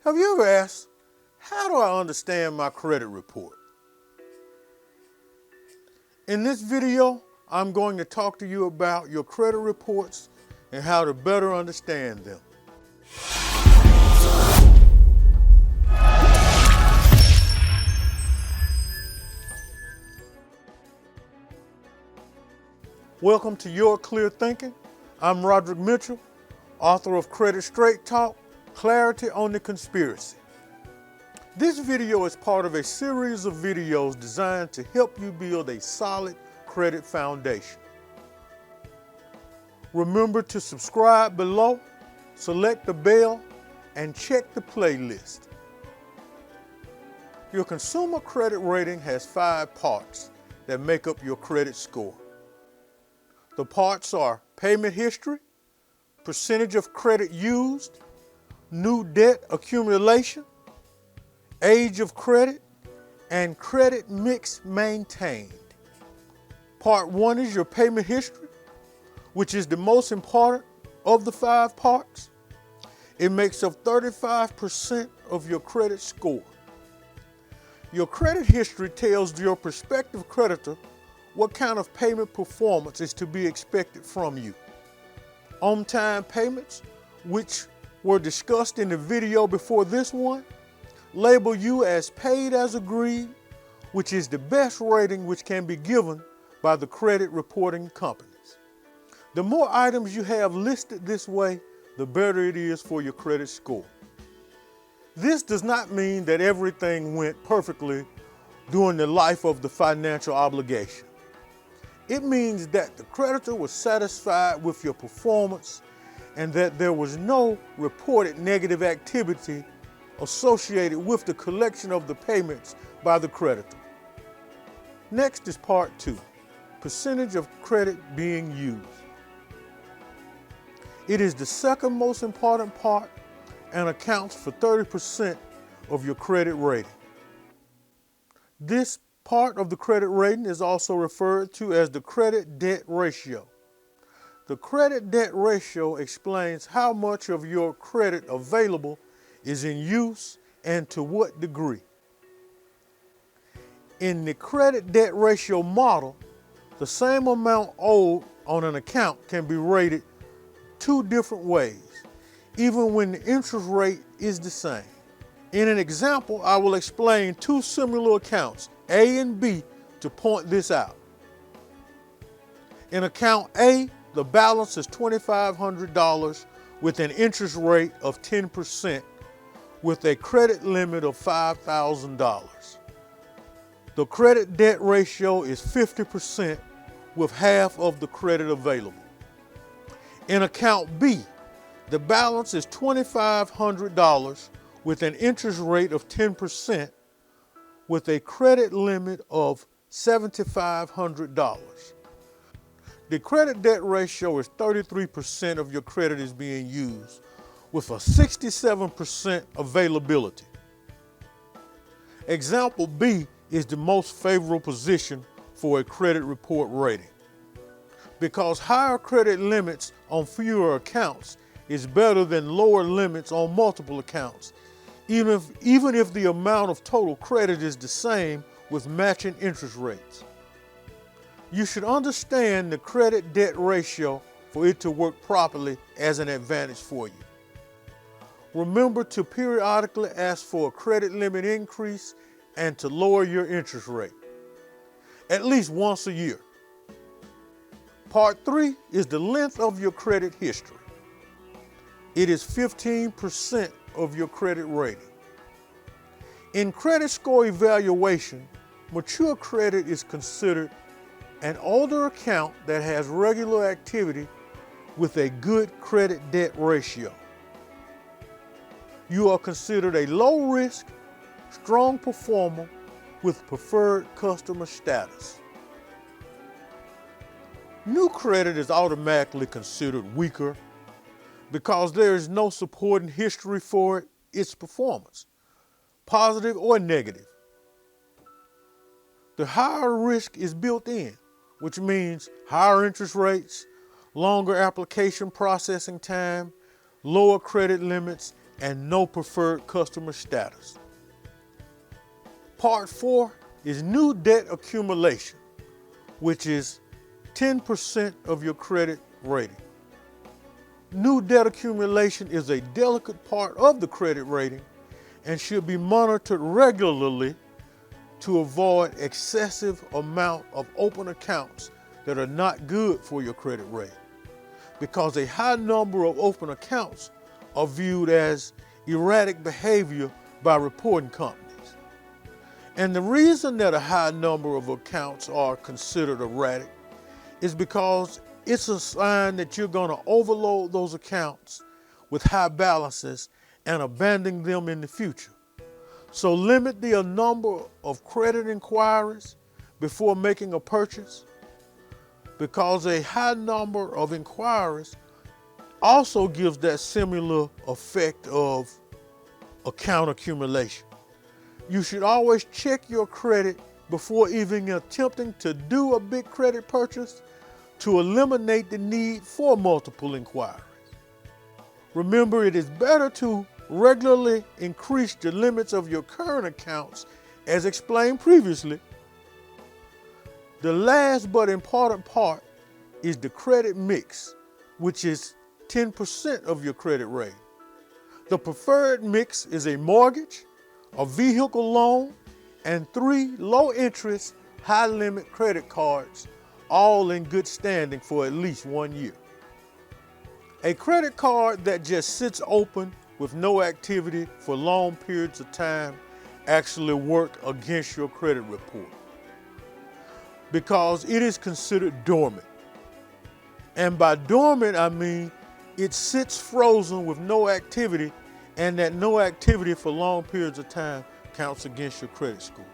Have you ever asked, how do I understand my credit report? In this video, I'm going to talk to you about your credit reports and how to better understand them. Welcome to Your Clear Thinking. I'm Roderick Mitchell, author of Credit Straight Talk, Clarity on the Conspiracy. This video is part of a series of videos designed to help you build a solid credit foundation. Remember to subscribe below, select the bell, and check the playlist. Your consumer credit rating has 5 parts that make up your credit score. The parts are payment history, percentage of credit used, new debt accumulation, age of credit, and credit mix maintained. Part 1 is your payment history, which is the most important of the 5 parts. It makes up 35% of your credit score. Your credit history tells your prospective creditor what kind of payment performance is to be expected from you. On-time payments, which were discussed in the video before this one, label you as paid as agreed, which is the best rating which can be given by the credit reporting companies. The more items you have listed this way, the better it is for your credit score. This does not mean that everything went perfectly during the life of the financial obligation. It means that the creditor was satisfied with your performance and that there was no reported negative activity associated with the collection of the payments by the creditor. Next is part 2, percentage of credit being used. It is the second most important part and accounts for 30% of your credit rating. This part of the credit rating is also referred to as the credit debt ratio. The credit debt ratio explains how much of your credit available is in use and to what degree. In the credit debt ratio model, the same amount owed on an account can be rated 2 different ways, even when the interest rate is the same. In an example, I will explain 2 similar accounts, A and B, to point this out. In account A, the balance is $2,500 with an interest rate of 10% with a credit limit of $5,000. The credit debt ratio is 50% with half of the credit available. In account B, the balance is $2,500 with an interest rate of 10% with a credit limit of $7,500. The credit debt ratio is 33% of your credit is being used with a 67% availability. Example B is the most favorable position for a credit report rating because higher credit limits on fewer accounts is better than lower limits on multiple accounts, even if the amount of total credit is the same with matching interest rates. You should understand the credit debt ratio for it to work properly as an advantage for you. Remember to periodically ask for a credit limit increase and to lower your interest rate, at least once a year. Part 3 is the length of your credit history. It is 15% of your credit rating. In credit score evaluation, mature credit is considered an older account that has regular activity with a good credit debt ratio. You are considered a low risk, strong performer with preferred customer status. New credit is automatically considered weaker because there is no supporting history for its performance, positive or negative. The higher risk is built in, which means higher interest rates, longer application processing time, lower credit limits, and no preferred customer status. Part 4 is new debt accumulation, which is 10% of your credit rating. New debt accumulation is a delicate part of the credit rating and should be monitored regularly to avoid excessive amount of open accounts that are not good for your credit rating, because a high number of open accounts are viewed as erratic behavior by reporting companies. And the reason that a high number of accounts are considered erratic is because it's a sign that you're going to overload those accounts with high balances and abandon them in the future. So limit the number of credit inquiries before making a purchase, because a high number of inquiries also gives that similar effect of account accumulation. You should always check your credit before even attempting to do a big credit purchase to eliminate the need for multiple inquiries. Remember, it is better to regularly increase the limits of your current accounts, as explained previously. The last but important part is the credit mix, which is 10% of your credit rating. The preferred mix is a mortgage, a vehicle loan, and 3 low-interest, high-limit credit cards, all in good standing for at least 1 year. A credit card that just sits open with no activity for long periods of time actually work against your credit report, because it is considered dormant. And by dormant, I mean it sits frozen with no activity, and that no activity for long periods of time counts against your credit score.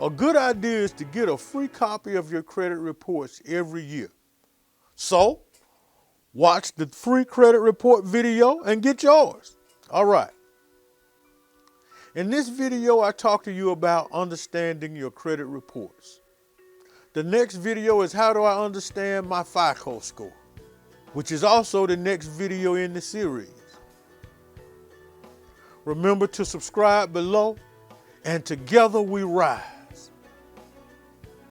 A good idea is to get a free copy of your credit reports every year. So, watch the free credit report video and get yours. All right. In this video, I talk to you about understanding your credit reports. The next video is how do I understand my FICO score, which is also the next video in the series. Remember to subscribe below, and together we rise.